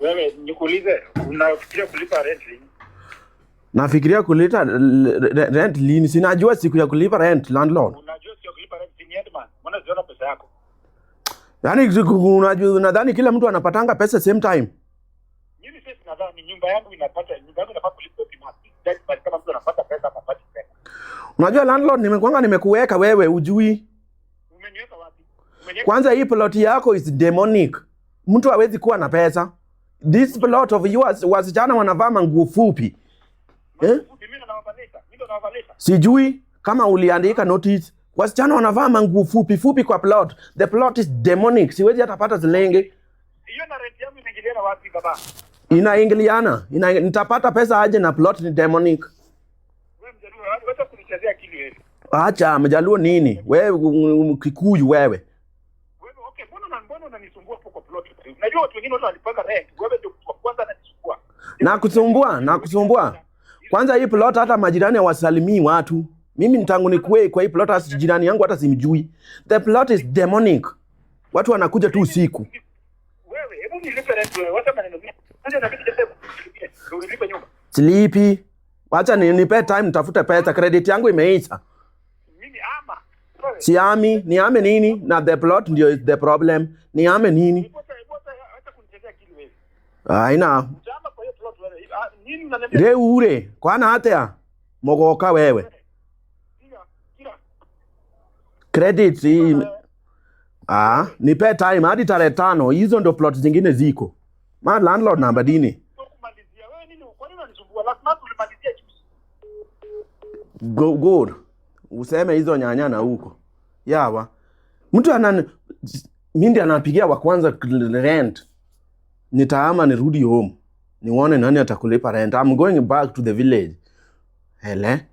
Wewe nikuulize, unafikiria kulipa rent lini? Nafikiria kulipa rent lini? Sinajua siku ya kulipa rent, landlord. Unajua siku ya kulipa rent ni Edman. Mbona ziona pesa yako? Yaani unajua, nadhani kila mtu anapatanga pesa same time. Mimi sasa nadhani nyumba yangu inapata kulipa pima. Basi kama mtu anapata pesa anapata pesa. Unajua landlord, nimekuweka wewe ujui. Umeniweka wapi? Kwanza hii plot yako is demonic. Mtu hawezi kuwa na pesa. This plot of yours, wasichana wanavaa manguo fupi. Mimi ndo nawavalisha. Sijui kama uliandika notice. Wasichana wanavaa manguo fupi kwa plot. The plot is demonic. Siwezi hata pata zilenge. Hiyo na rent yangu inaingiliana wapi baba? Inaingiliana. Nitapata pesa aje na plot ni demonic. Wewe mjaluo, wacha kunichezea akili wewe. Acha mjaluo nini? Wewe Kikuyu wewe. Okay, mbona unanisumbua hapo kwa plot? Unajua watu wengine wanalipanga rent. Wewe ndio kwanza unanisumbua. Nakusumbua. Kwanza hii plot hata majirani hawasalimii watu. Mimi tangu nikuwe kwa hii plot hata jirani yangu hata simjui. The plot is demonic. Watu wanakuja tu usiku. Wewe, hebu nilipe rent wewe. Wacha maneno mengi. Sasa inabidi nilipe nyumba. Slipi. Wacha nipe time nitafute pesa. Credit yangu imeisha. Mimi ama. Siami, niame nini? Na the plot ndio is the problem. Niame nini? Wacha kunichezea akili wewe. Haina. Chama kwa hiyo plot wewe. Nini unaniambia? Reure, kwana hata mogoka wewe. Kila. Credit nipe time hadi tarehe 5. Hizo ndo plot zingine ziko. Ma landlord namba dini. Kumalizia wewe nini? Kwa nini unanisumbua? Lazima tulimalizia juzi. Good. Useme hizo nyanya huko. Yawa. Mtu mimi anapigia wa kwanza rent. Nitaama nirudi home. Nione nani atakulipa rent. I'm going back to the village. Hele.